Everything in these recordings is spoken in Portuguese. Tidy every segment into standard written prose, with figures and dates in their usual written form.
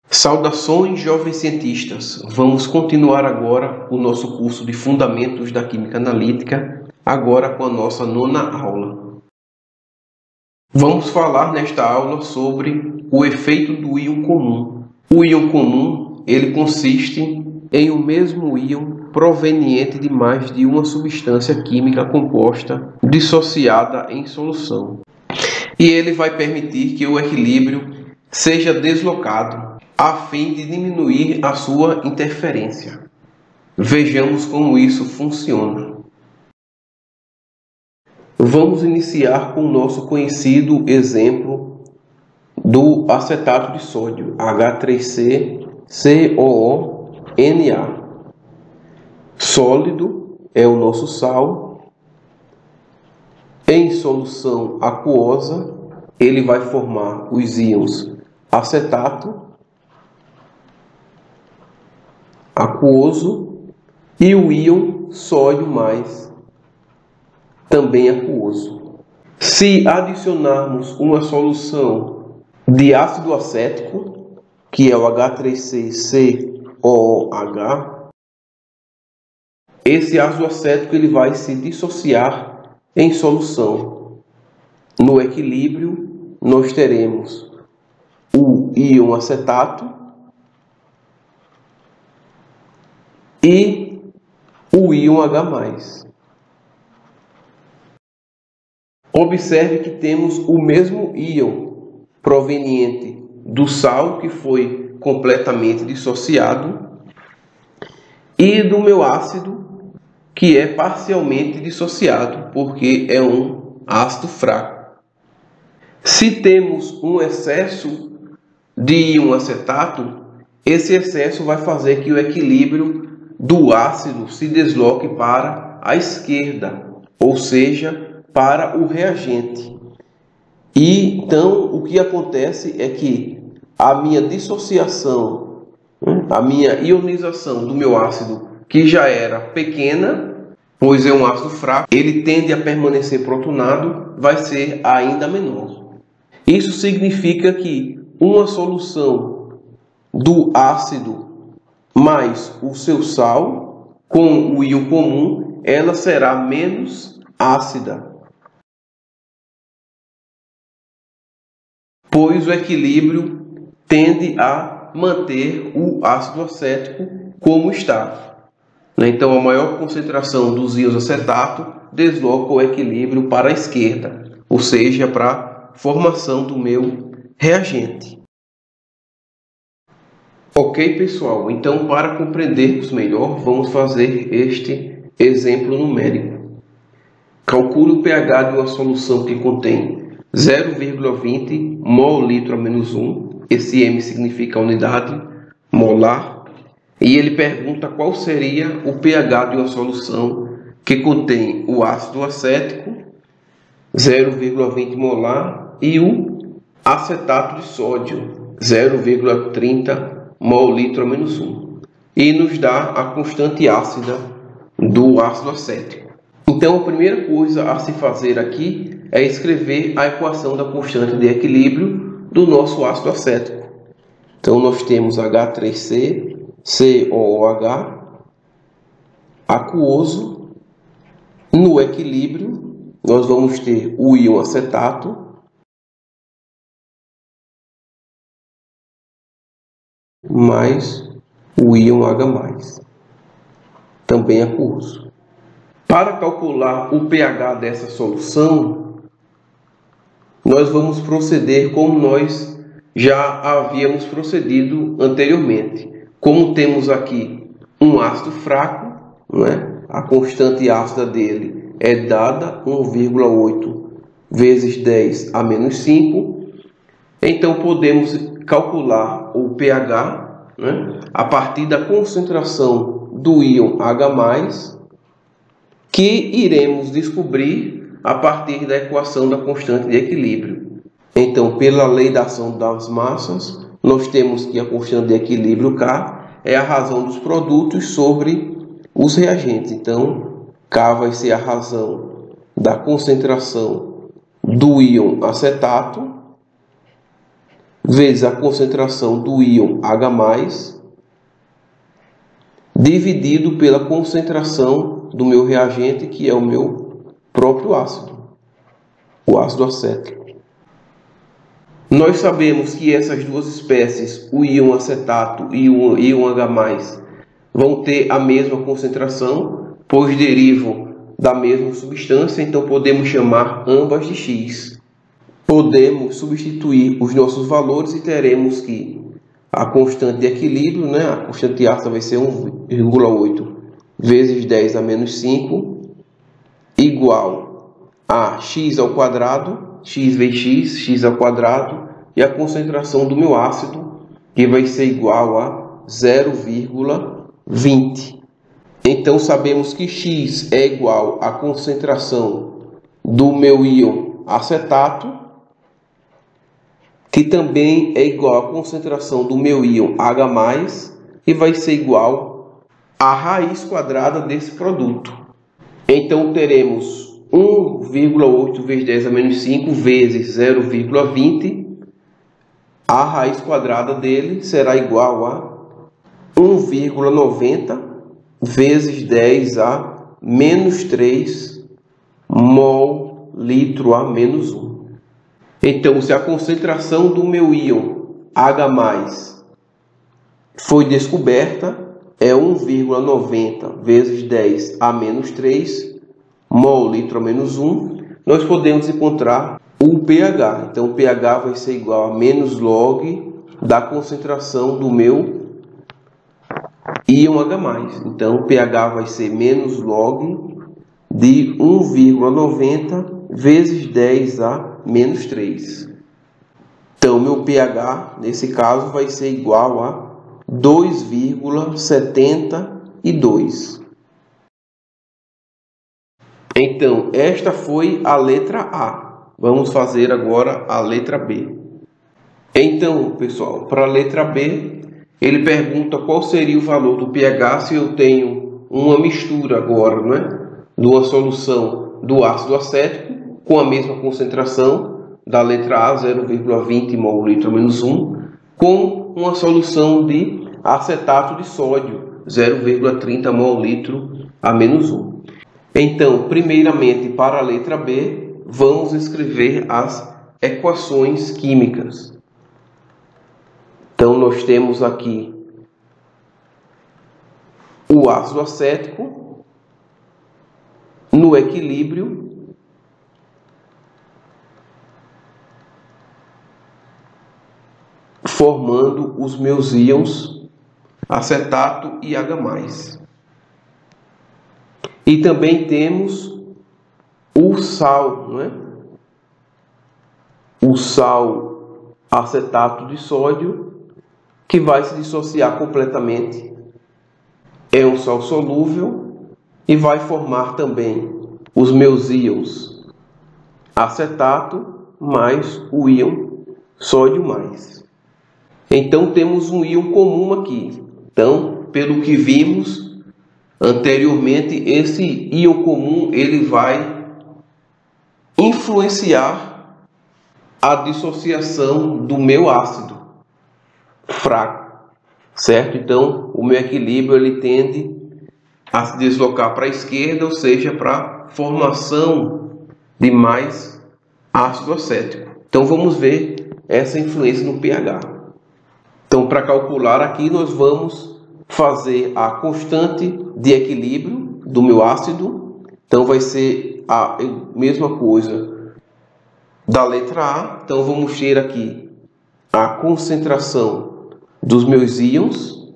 Saudações, jovens cientistas! Vamos continuar agora o nosso curso de Fundamentos da Química Analítica, agora com a nossa 9ª aula. Vamos falar nesta aula sobre o efeito do íon comum. O íon comum, ele consiste em um mesmo íon proveniente de mais de uma substância química composta dissociada em solução. E ele vai permitir que o equilíbrio seja deslocado a fim de diminuir a sua interferência. Vejamos como isso funciona. Vamos iniciar com o nosso conhecido exemplo do acetato de sódio, H3CCOONa. Sólido é o nosso sal. Em solução aquosa, ele vai formar os íons acetato, aquoso, e o íon sódio mais, também aquoso. Se adicionarmos uma solução de ácido acético, que é o H3CCOOH, esse ácido acético ele vai se dissociar em solução. No equilíbrio, nós teremos o íon acetato e o íon H+. Observe que temos o mesmo íon proveniente do sal, que foi completamente dissociado, e do meu ácido, que é parcialmente dissociado, porque é um ácido fraco. Se temos um excesso de íon acetato, esse excesso vai fazer que o equilíbrio do ácido se desloque para a esquerda, ou seja, para o reagente. E então o que acontece é que a minha dissociação, a minha ionização do meu ácido, que já era pequena, pois é um ácido fraco, ele tende a permanecer protonado, vai ser ainda menor. Isso significa que uma solução do ácido mais o seu sal, com o íon comum, ela será menos ácida, pois o equilíbrio tende a manter o ácido acético como está. Então, a maior concentração dos íons acetato desloca o equilíbrio para a esquerda, ou seja, para a formação do meu reagente. Ok, pessoal? Então, para compreendermos melhor, vamos fazer este exemplo numérico. Calcule o pH de uma solução que contém 0,20 mol/litro a menos 1. Esse M significa unidade molar. E ele pergunta qual seria o pH de uma solução que contém o ácido acético, 0,20 molar, e o acetato de sódio, 0,30 mol/litro a menos 1, e nos dá a constante ácida do ácido acético. Então, a primeira coisa a se fazer aqui é escrever a equação da constante de equilíbrio do nosso ácido acético. Então, nós temos H3CCOOH aquoso. No equilíbrio, nós vamos ter o íon acetato mais o íon H+, também aquoso. Para calcular o pH dessa solução, nós vamos proceder como nós já havíamos procedido anteriormente. Como temos aqui um ácido fraco, a constante ácida dele é dada 1,8 vezes 10 a menos 5, então podemos calcular o pH a partir da concentração do íon H+, que iremos descobrir a partir da equação da constante de equilíbrio. Então, pela lei da ação das massas, nós temos que a constante de equilíbrio K é a razão dos produtos sobre os reagentes. Então, K vai ser a razão da concentração do íon acetato vezes a concentração do íon H+, dividido pela concentração do meu reagente, que é o meu próprio ácido, o ácido acético. Nós sabemos que essas duas espécies, o íon acetato e o íon H+, vão ter a mesma concentração, pois derivam da mesma substância, então podemos chamar ambas de X. Podemos substituir os nossos valores e teremos que a constante de equilíbrio, a constante ácida vai ser 1,8 vezes 10 a menos 5, igual a x ao quadrado, x vezes x, x ao quadrado, e a concentração do meu ácido, que vai ser igual a 0,20. Então sabemos que x é igual à concentração do meu íon acetato, que também é igual à concentração do meu íon H+, e vai ser igual à raiz quadrada desse produto. Então teremos 1,8 vezes 10 a menos 5 vezes 0,20. A raiz quadrada dele será igual a 1,90 vezes 10 a menos 3 mol litro a menos 1. Então, se a concentração do meu íon H+ foi descoberta, é 1,90 vezes 10 a menos 3 mol litro a menos 1, nós podemos encontrar o pH. Então, o pH vai ser igual a menos log da concentração do meu íon H+. Então, o pH vai ser menos log de 1,90 vezes 10 a menos 3. Então, meu pH, nesse caso, vai ser igual a 2,72. Então, esta foi a letra A. Vamos fazer agora a letra B. Então, pessoal, para a letra B, ele pergunta qual seria o valor do pH se eu tenho uma mistura agora, de uma solução do ácido acético com a mesma concentração da letra A, 0,20 mol litro a menos 1, com uma solução de acetato de sódio, 0,30 mol litro a menos 1. Então, primeiramente, para a letra B, vamos escrever as equações químicas. Então, nós temos aqui o ácido acético no equilíbrio, formando os meus íons acetato e H+. E também temos o sal, o sal acetato de sódio, que vai se dissociar completamente. É um sal solúvel e vai formar também os meus íons acetato mais o íon sódio mais. Então temos um íon comum aqui. Então, pelo que vimos anteriormente, esse íon comum ele vai influenciar a dissociação do meu ácido fraco, certo? Então, o meu equilíbrio ele tende a se deslocar para a esquerda, ou seja, para a formação de mais ácido acético. Então, vamos ver essa influência no pH. Então, para calcular aqui, nós vamos fazer a constante de equilíbrio do meu ácido. Então, vai ser a mesma coisa da letra A. Então, vamos ter aqui a concentração dos meus íons,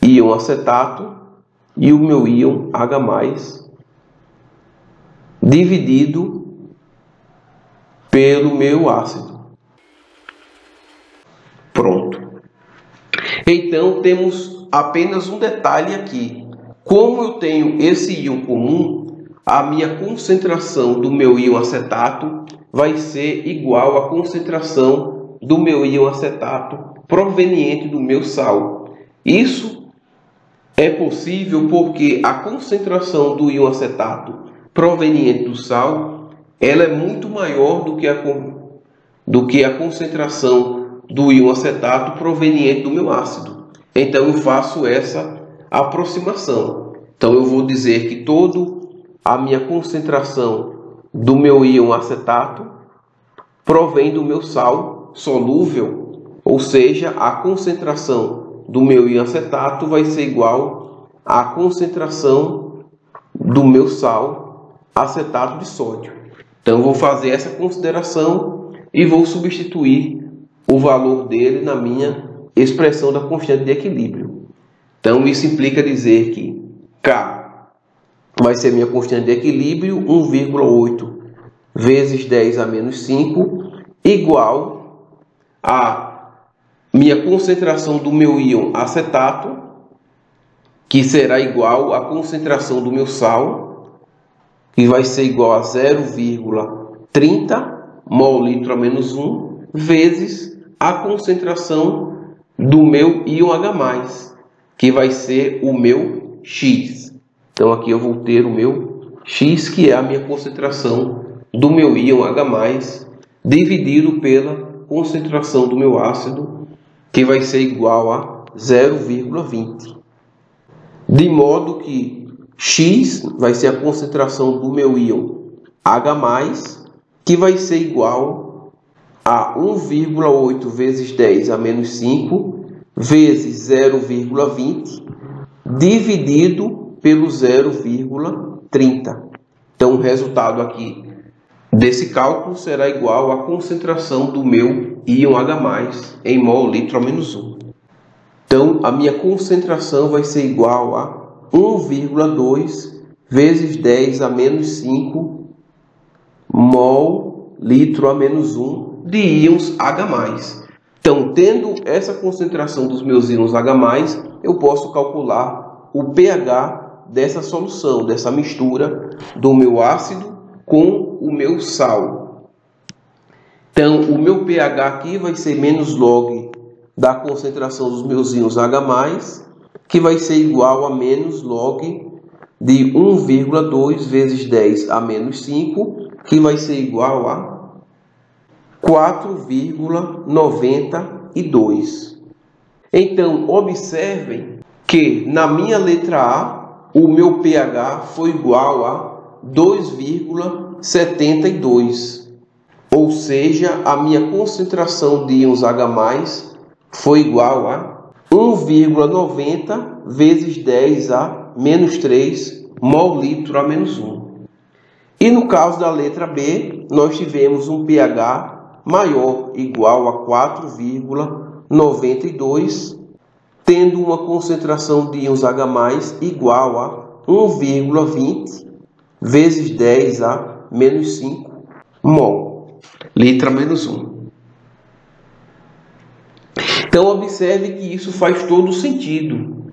íon acetato, e o meu íon H+, dividido pelo meu ácido. Pronto. Então, temos apenas um detalhe aqui. Como eu tenho esse íon comum, a minha concentração do meu íon acetato vai ser igual à concentração do meu íon acetato proveniente do meu sal. Isso é possível porque a concentração do íon acetato proveniente do sal ela é muito maior do que a concentração do íon acetato proveniente do meu ácido. Então eu faço essa aproximação. Então eu vou dizer que toda a minha concentração do meu íon acetato provém do meu sal solúvel, ou seja, a concentração do meu íon acetato vai ser igual à concentração do meu sal acetato de sódio. Então eu vou fazer essa consideração e vou substituir o valor dele na minha expressão da constante de equilíbrio. Então isso implica dizer que K vai ser minha constante de equilíbrio, 1,8 vezes 10 a menos 5, igual a minha concentração do meu íon acetato, que será igual à concentração do meu sal, que vai ser igual a 0,30 mol/litro a menos 1, vezes a concentração do meu íon H+, que vai ser o meu X. Então aqui eu vou ter o meu X, que é a minha concentração do meu íon H+, dividido pela concentração do meu ácido, que vai ser igual a 0,20. De modo que X vai ser a concentração do meu íon H+, que vai ser igual a 1,8 vezes 10 a menos 5, vezes 0,20, dividido pelo 0,30. Então o resultado aqui desse cálculo será igual à concentração do meu íon H+ em mol/litro a menos 1. Então a minha concentração vai ser igual a 1,2 vezes 10 a menos 5 mol/litro a menos 1 de íons H+. Então, tendo essa concentração dos meus íons H+, eu posso calcular o pH dessa solução, dessa mistura do meu ácido com o meu sal. Então, o meu pH aqui vai ser menos log da concentração dos meus íons H+, que vai ser igual a menos log de 1,2 vezes 10 a menos 5, que vai ser igual a 4,92. Então, observem que na minha letra A, o meu pH foi igual a 2,72. Ou seja, a minha concentração de íons H+ foi igual a 1,90 vezes 10 a menos 3 mol/litro a menos 1. E no caso da letra B, nós tivemos um pH maior, igual a 4,92, tendo uma concentração de íons H+ igual a 1,20 vezes 10 a menos 5 mol/litro a menos 1. Então observe que isso faz todo sentido,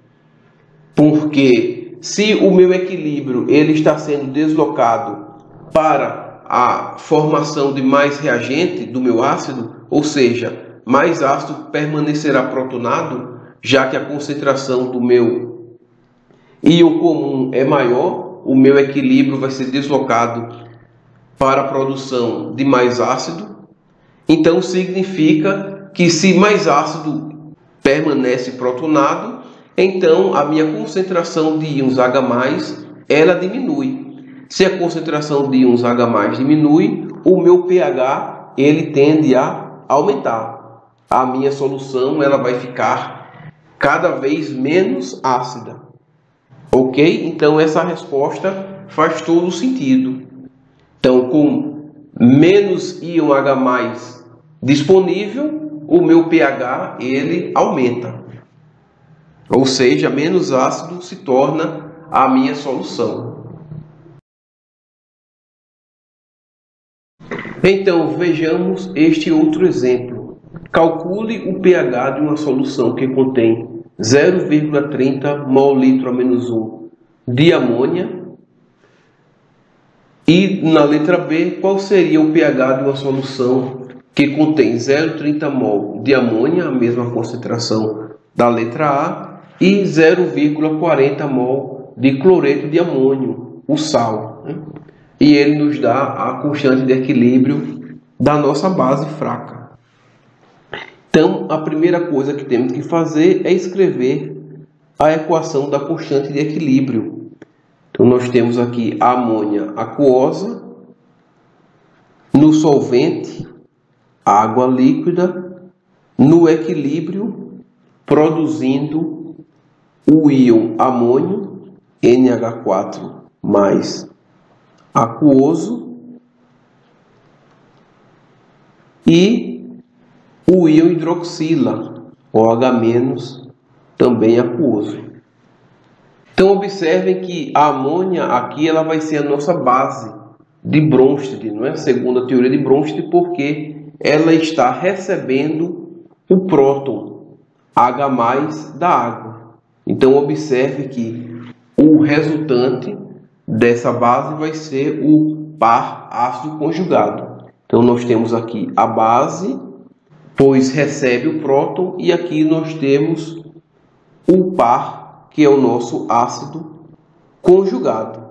porque se o meu equilíbrio ele está sendo deslocado para a formação de mais reagente do meu ácido, ou seja, mais ácido permanecerá protonado, já que a concentração do meu íon comum é maior, o meu equilíbrio vai ser deslocado para a produção de mais ácido. Então significa que se mais ácido permanece protonado, então a minha concentração de íons H+ ela diminui. Se a concentração de íons H+ diminui, o meu pH ele tende a aumentar. A minha solução ela vai ficar cada vez menos ácida. Ok? Então essa resposta faz todo sentido. Então, com menos íon H+ disponível, o meu pH ele aumenta. Ou seja, menos ácido se torna a minha solução. Então, vejamos este outro exemplo. Calcule o pH de uma solução que contém 0,30 mol/litro a menos 1 de amônia. E na letra B, qual seria o pH de uma solução que contém 0,30 mol de amônia, a mesma concentração da letra A, e 0,40 mol de cloreto de amônio, o sal, né? E ele nos dá a constante de equilíbrio da nossa base fraca. Então, a primeira coisa que temos que fazer é escrever a equação da constante de equilíbrio. Então, nós temos aqui a amônia aquosa, no solvente, água líquida, no equilíbrio, produzindo o íon amônio, NH4 mais aquoso, e o íon hidroxila, OH- também aquoso. Então observem que a amônia aqui ela vai ser a nossa base de Bronsted, não é? Segundo a teoria de Bronsted, porque ela está recebendo o próton H+ da água. Então observe que o resultante dessa base vai ser o par ácido conjugado. Então nós temos aqui a base, pois recebe o próton, e aqui nós temos o par, que é o nosso ácido conjugado.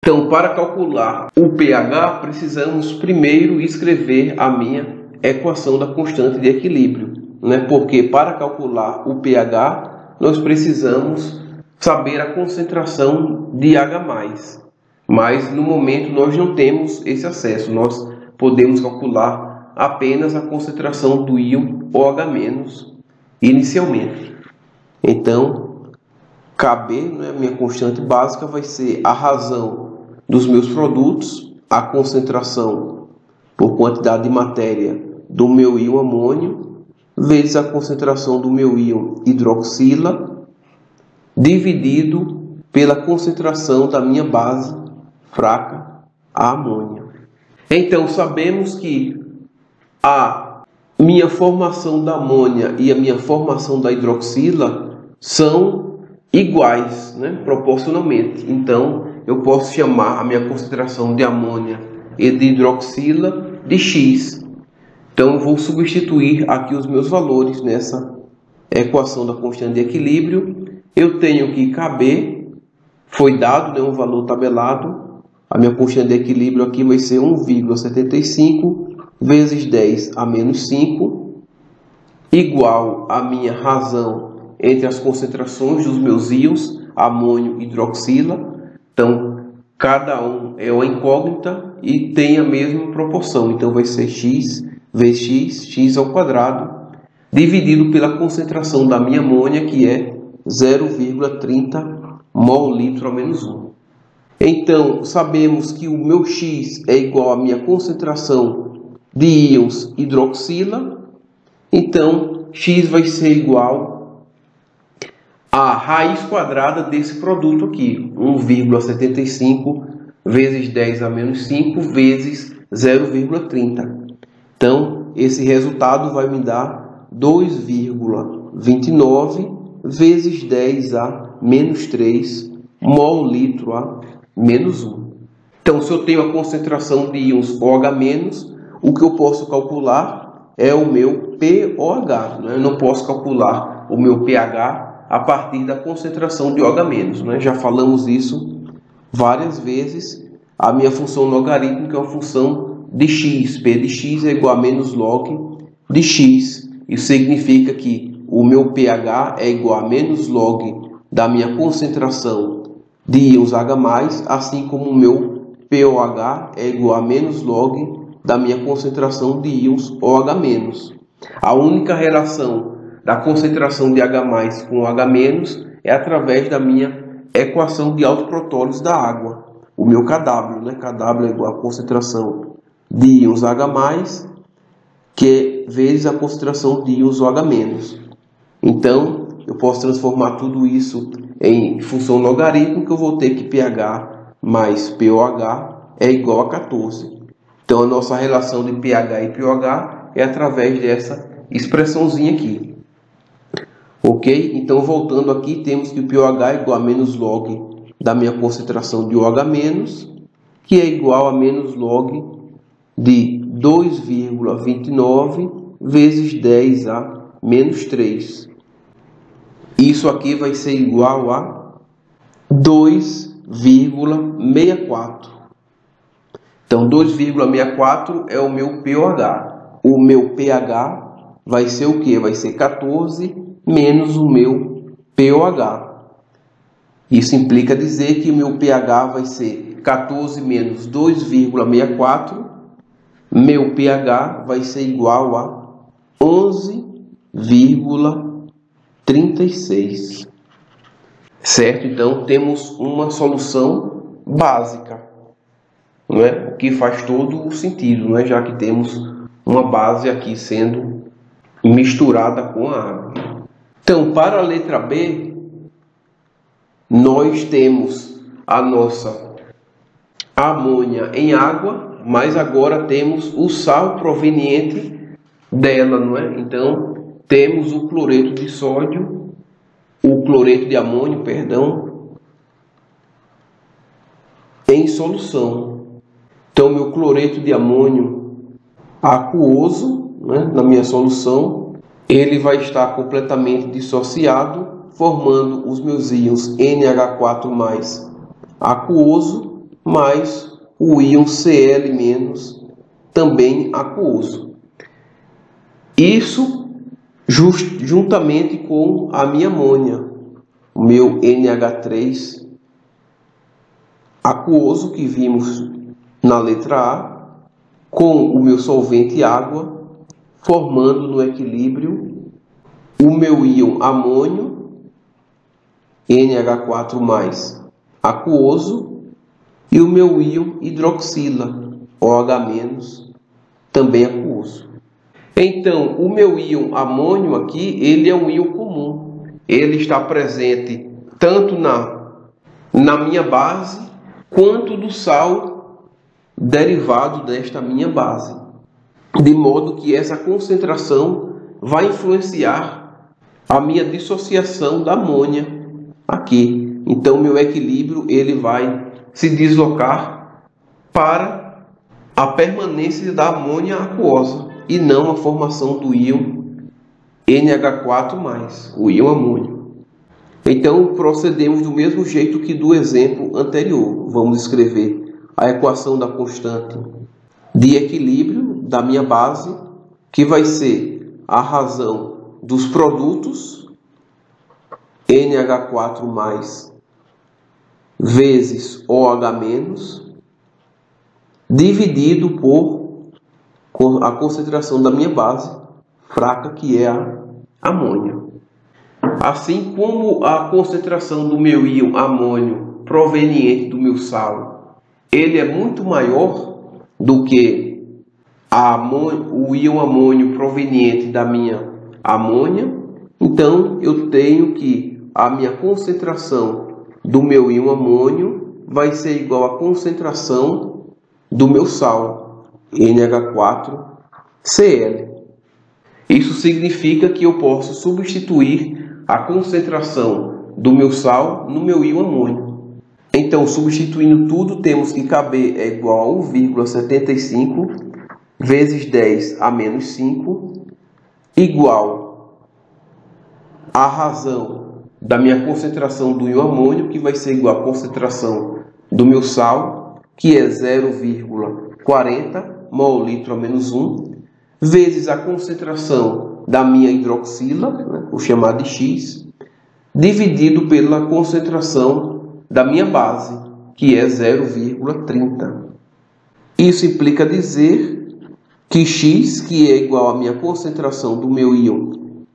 Então, para calcular o pH, precisamos primeiro escrever a minha equação da constante de equilíbrio, né? Porque para calcular o pH, nós precisamos saber a concentração de H+. Mas no momento nós não temos esse acesso, nós podemos calcular apenas a concentração do íon OH- inicialmente. Então, KB, né, a minha constante básica, vai ser a razão dos meus produtos, a concentração por quantidade de matéria do meu íon amônio, vezes a concentração do meu íon hidroxila, dividido pela concentração da minha base fraca, a amônia. Então, sabemos que a minha formação da amônia e a minha formação da hidroxila são iguais, né, proporcionalmente. Então, eu posso chamar a minha concentração de amônia e de hidroxila de X. Então, eu vou substituir aqui os meus valores nessa equação da constante de equilíbrio. Eu tenho que KB, foi dado, né, um valor tabelado. A minha constante de equilíbrio aqui vai ser 1,75 vezes 10 a menos 5, igual a minha razão entre as concentrações dos meus íons, amônio e hidroxila. Então, cada um é uma incógnita e tem a mesma proporção. Então, vai ser x vezes x, x ao quadrado, dividido pela concentração da minha amônia, que é 0,30 mol/litro a menos 1. Então, sabemos que o meu x é igual à minha concentração de íons hidroxila. Então, x vai ser igual a raiz quadrada desse produto aqui, 1,75 vezes 10 a menos 5 vezes 0,30. Então, esse resultado vai me dar 2,29 vezes 10 a menos 3 mol/litro a menos 1. Então, se eu tenho a concentração de íons OH-, o que eu posso calcular é o meu pOH. Né? Eu não posso calcular o meu pH a partir da concentração de OH-. Né? Já falamos isso várias vezes. A minha função logarítmica é uma função de x. P de x é igual a menos log de x. Isso significa que o meu pH é igual a menos log da minha concentração de íons H+, assim como o meu pOH é igual a menos log da minha concentração de íons OH-. A única relação da concentração de H+ com OH- é através da minha equação de autoprotólise da água, o meu Kw, né? Kw é igual a concentração de íons H+, que é vezes a concentração de íons OH-. Então, eu posso transformar tudo isso em função logarítmica. Eu vou ter que pH mais pOH é igual a 14. Então, a nossa relação de pH e pOH é através dessa expressãozinha aqui. Ok? Então, voltando aqui, temos que o pOH é igual a menos log da minha concentração de OH-, que é igual a menos log de 2,29 vezes 10 a menos 3. Isso aqui vai ser igual a 2,64. Então, 2,64 é o meu pOH. o meu pH vai ser o quê? Vai ser 14 menos o meu pOH. Isso implica dizer que o meu pH vai ser 14 menos 2,64. Meu pH vai ser igual a 11,36. Certo? Então, temos uma solução básica, não é? O que faz todo o sentido, não é? Já que temos uma base aqui sendo misturada com a água. Então, para a letra B, nós temos a nossa amônia em água, mas agora temos o sal proveniente dela, não é? Então, temos o cloreto de sódio, o cloreto de amônio, perdão, em solução. Então, meu cloreto de amônio aquoso, né, na minha solução, ele vai estar completamente dissociado, formando os meus íons NH4+ aquoso, mais o íon Cl- também aquoso. Isso juntamente com a minha amônia, o meu NH3 aquoso que vimos na letra A, com o meu solvente água, formando no equilíbrio o meu íon amônio, NH4+ aquoso, e o meu íon hidroxila, OH-, também aquoso. Então, o meu íon amônio aqui, ele é um íon comum. Ele está presente tanto na minha base, quanto do sal derivado desta minha base. De modo que essa concentração vai influenciar a minha dissociação da amônia aqui. Então, meu equilíbrio ele vai se deslocar para a permanência da amônia aquosa e não a formação do íon NH4+, o íon amônio. Então, procedemos do mesmo jeito que do exemplo anterior. Vamos escrever a equação da constante de equilíbrio da minha base, que vai ser a razão dos produtos NH4+ vezes OH-, dividido por a concentração da minha base fraca, que é a amônia. Assim como a concentração do meu íon amônio proveniente do meu sal, ele é muito maior do que o íon amônio proveniente da minha amônia, então eu tenho que a minha concentração do meu íon amônio vai ser igual à concentração do meu sal, NH4Cl. Isso significa que eu posso substituir a concentração do meu sal no meu íon amônio. Então, substituindo tudo, temos que KB é igual a 1,75 vezes 10⁻⁵ igual a razão da minha concentração do íon amônio, que vai ser igual à concentração do meu sal, que é 0,40 mol/litro a -1, vezes a concentração da minha hidroxila, né, vou chamar de X, dividido pela concentração da minha base, que é 0,30. Isso implica dizer que X, que é igual à minha concentração do meu íon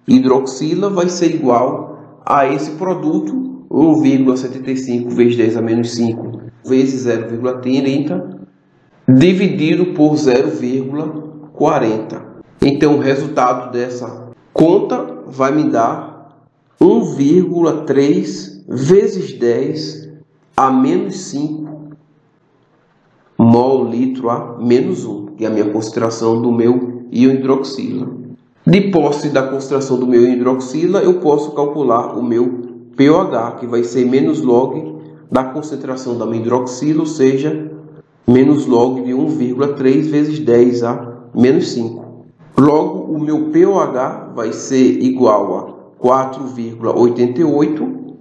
hidroxila, vai ser igual a esse produto, 1,75 vezes 10⁻⁵ vezes 0,30, dividido por 0,40. Então, o resultado dessa conta vai me dar 1,3 vezes 10⁻⁵ mol/litro a -1, que é a minha concentração do meu íon hidroxila. De posse da concentração do meu íon hidroxila, eu posso calcular o meu pOH, que vai ser menos log da concentração da minha hidroxila, ou seja, menos log de 1,3 vezes 10⁻⁵. Logo, o meu pOH vai ser igual a 4,88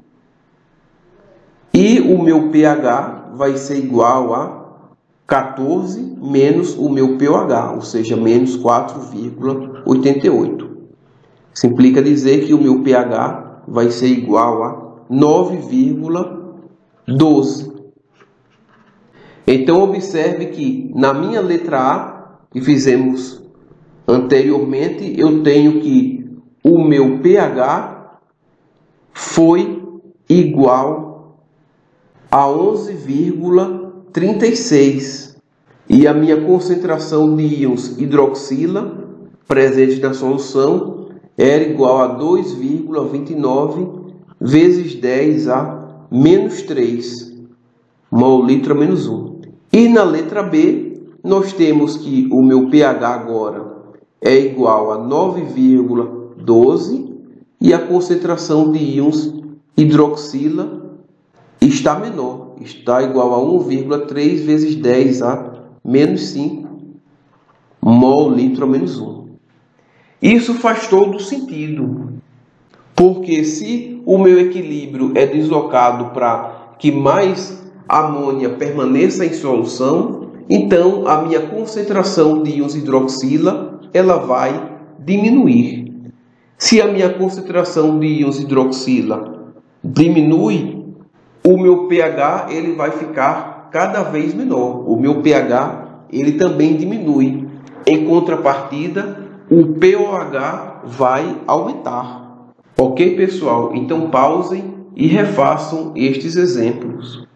e o meu pH vai ser igual a 14 menos o meu pOH, ou seja, menos 4,88. Isso implica dizer que o meu pH vai ser igual a 9,12. Então, observe que na minha letra A, que fizemos anteriormente, eu tenho que o meu pH foi igual a 11,36 e a minha concentração de íons hidroxila presente na solução era igual a 2,29 vezes 10 a menos 3 mol/litro a menos 1. E na letra B, nós temos que o meu pH agora é igual a 9,12 e a concentração de íons hidroxila está menor, está igual a 1,3 vezes 10 a menos 5 mol/litro a menos 1. Isso faz todo sentido, porque se o meu equilíbrio é deslocado para que mais amônia permaneça em solução, então a minha concentração de íons hidroxila ela vai diminuir. Se a minha concentração de íons hidroxila diminui, o meu pH ele vai ficar cada vez menor. O meu pH ele também diminui. Em contrapartida, o pOH vai aumentar. Ok, pessoal? Então pausem e refaçam estes exemplos.